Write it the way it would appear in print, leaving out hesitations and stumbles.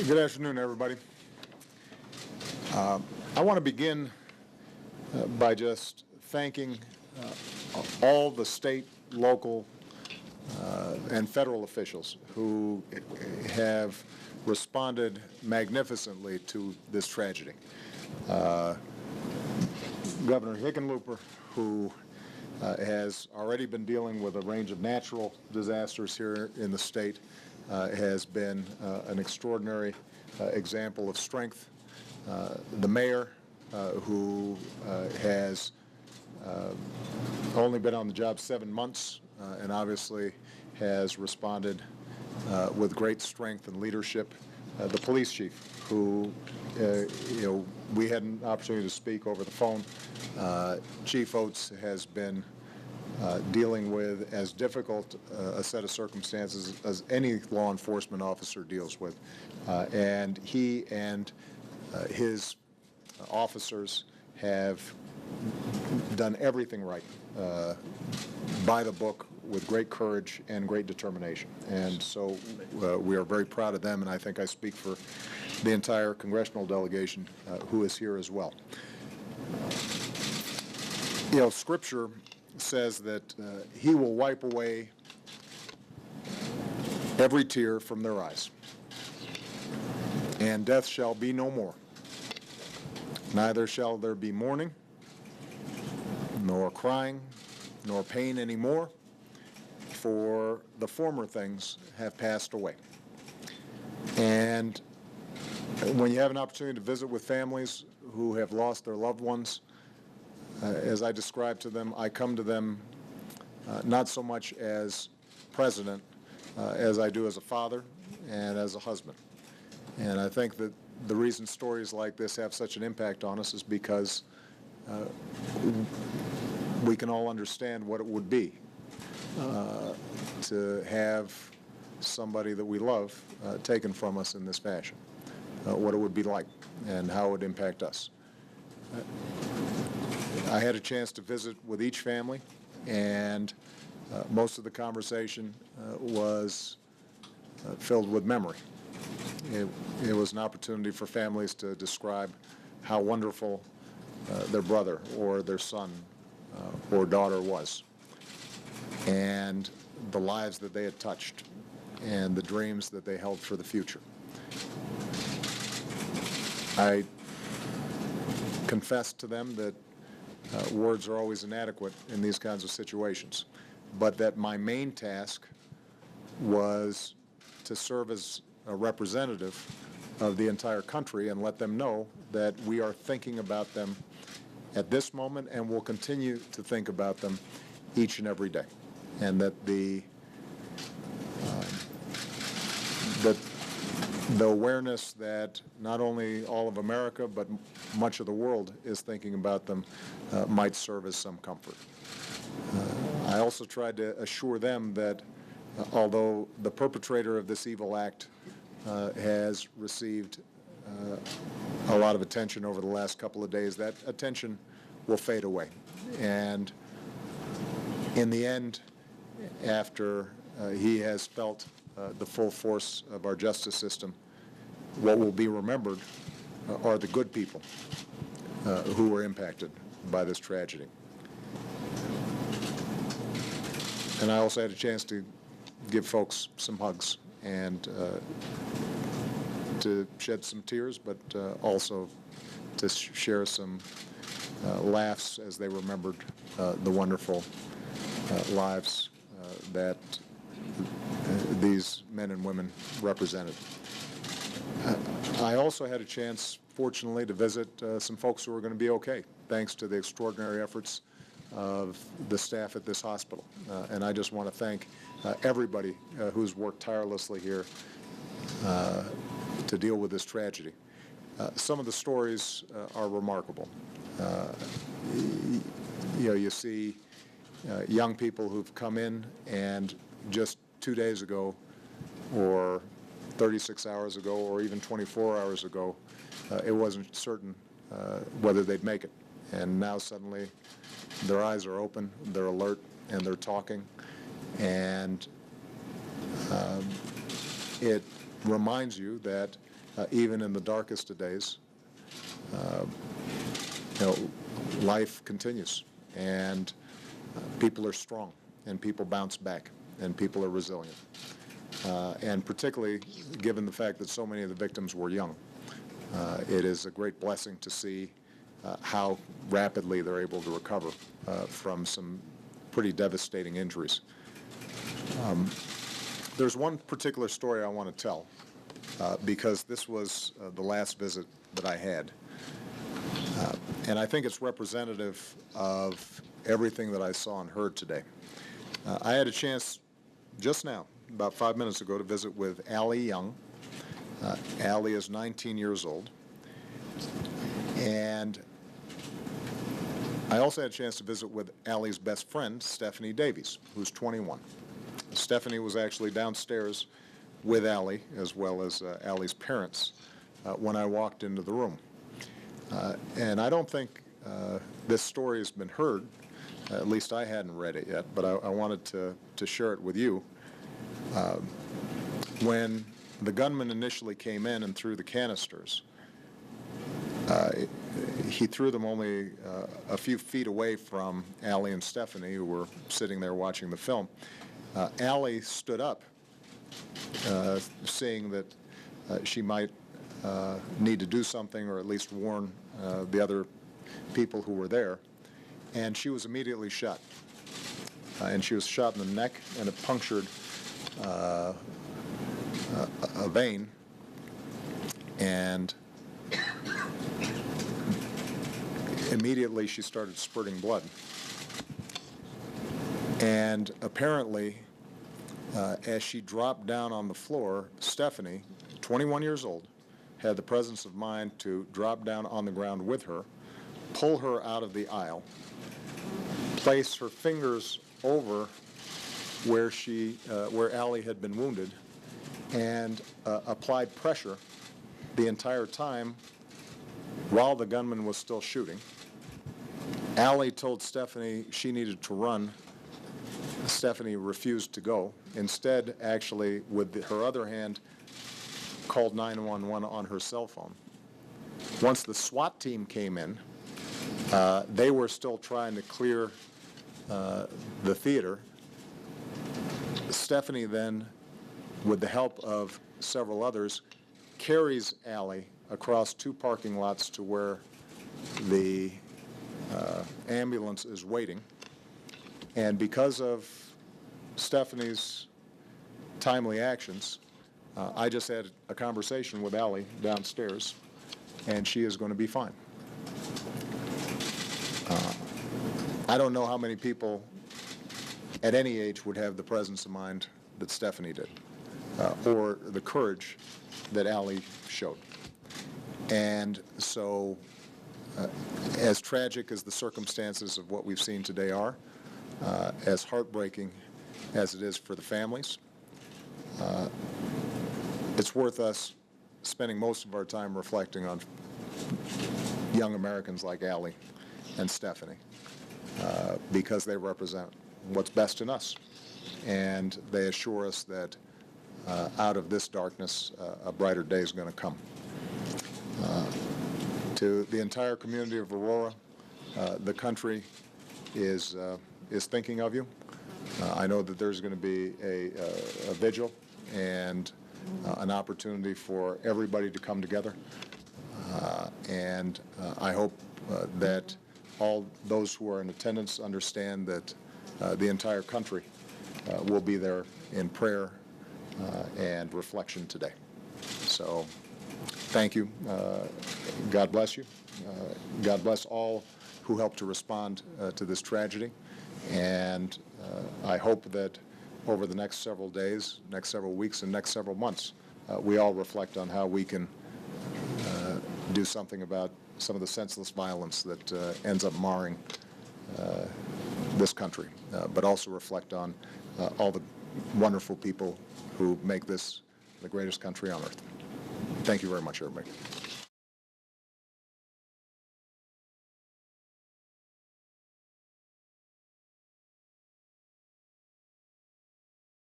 Good afternoon, everybody. I want to begin by just thanking all the state, local, and federal officials who have responded magnificently to this tragedy. Governor Hickenlooper, who has already been dealing with a range of natural disasters here in the state, has been an extraordinary example of strength. The mayor, who has only been on the job 7 months and obviously has responded with great strength and leadership. The police chief, who we had an opportunity to speak over the phone. Chief Oates has been dealing with as difficult a set of circumstances as any law enforcement officer deals with. And he and his officers have done everything right, by the book, with great courage and great determination. And so we are very proud of them, and I think I speak for the entire congressional delegation who is here as well. Scripture says that he will wipe away every tear from their eyes, and death shall be no more. Neither shall there be mourning, nor crying, nor pain anymore, for the former things have passed away. And when you have an opportunity to visit with families who have lost their loved ones, as I describe to them, I come to them not so much as president as I do as a father and as a husband. And I think that the reason stories like this have such an impact on us is because we can all understand what it would be to have somebody that we love taken from us in this fashion, what it would be like and how it would impact us. I had a chance to visit with each family, and most of the conversation was filled with memory. It was an opportunity for families to describe how wonderful their brother or their son or daughter was, and the lives that they had touched, and the dreams that they held for the future. I confessed to them that words are always inadequate in these kinds of situations, but that my main task was to serve as a representative of the entire country and let them know that we are thinking about them at this moment and will continue to think about them each and every day, and that the awareness that not only all of America but much of the world is thinking about them might serve as some comfort. I also tried to assure them that although the perpetrator of this evil act has received a lot of attention over the last couple of days, that attention will fade away. And in the end, after he has felt the full force of our justice system, what will be remembered are the good people who were impacted by this tragedy. And I also had a chance to give folks some hugs and to shed some tears, but also to share some laughs as they remembered the wonderful lives that these men and women represented. I also had a chance, fortunately, to visit some folks who are going to be okay, thanks to the extraordinary efforts of the staff at this hospital. And I just want to thank everybody who's worked tirelessly here to deal with this tragedy. Some of the stories are remarkable. You see young people who've come in and just 2 days ago or 36 hours ago or even 24 hours ago, it wasn't certain whether they'd make it. And now suddenly their eyes are open, they're alert, and they're talking. And it reminds you that even in the darkest of days, you know, life continues, and people are strong, and people bounce back, and people are resilient. And particularly given the fact that so many of the victims were young, it is a great blessing to see how rapidly they're able to recover from some pretty devastating injuries. There's one particular story I want to tell because this was the last visit that I had. And I think it's representative of everything that I saw and heard today. I had a chance just now, about 5 minutes ago, to visit with Allie Young. Allie is 19 years old. And I also had a chance to visit with Allie's best friend, Stephanie Davies, who's 21. Stephanie was actually downstairs with Allie, as well as Allie's parents, when I walked into the room. And I don't think this story has been heard. At least I hadn't read it yet, but I wanted to share it with you. When the gunman initially came in and threw the canisters, he threw them only a few feet away from Allie and Stephanie, who were sitting there watching the film. Allie stood up, seeing that she might need to do something, or at least warn the other people who were there, and she was immediately shot. And she was shot in the neck, and it punctured a vein, and immediately she started spurting blood. And apparently, as she dropped down on the floor, Stephanie, 21 years old, had the presence of mind to drop down on the ground with her, pull her out of the aisle, place her fingers over where Allie had been wounded, and applied pressure the entire time while the gunman was still shooting. Allie told Stephanie she needed to run. Stephanie refused to go. Instead, actually, with her other hand, called 911 on her cell phone. Once the SWAT team came in, they were still trying to clear the theater. Stephanie then, with the help of several others, carries Allie across 2 parking lots to where the ambulance is waiting. And because of Stephanie's timely actions, I just had a conversation with Allie downstairs, and she is going to be fine. I don't know how many people at any age would have the presence of mind that Stephanie did, or the courage that Allie showed. And so, as tragic as the circumstances of what we've seen today are, as heartbreaking as it is for the families, it's worth us spending most of our time reflecting on young Americans like Allie and Stephanie, because they represent what's best in us, and they assure us that out of this darkness, a brighter day is going to come. To the entire community of Aurora, the country is thinking of you. I know that there's going to be a vigil and an opportunity for everybody to come together. And I hope that all those who are in attendance understand that the entire country will be there in prayer and reflection today. So thank you. God bless you. God bless all who helped to respond to this tragedy. And I hope that over the next several days, next several weeks, and next several months, we all reflect on how we can do something about some of the senseless violence that ends up marring this country, but also reflect on all the wonderful people who make this the greatest country on earth. Thank you very much, everybody.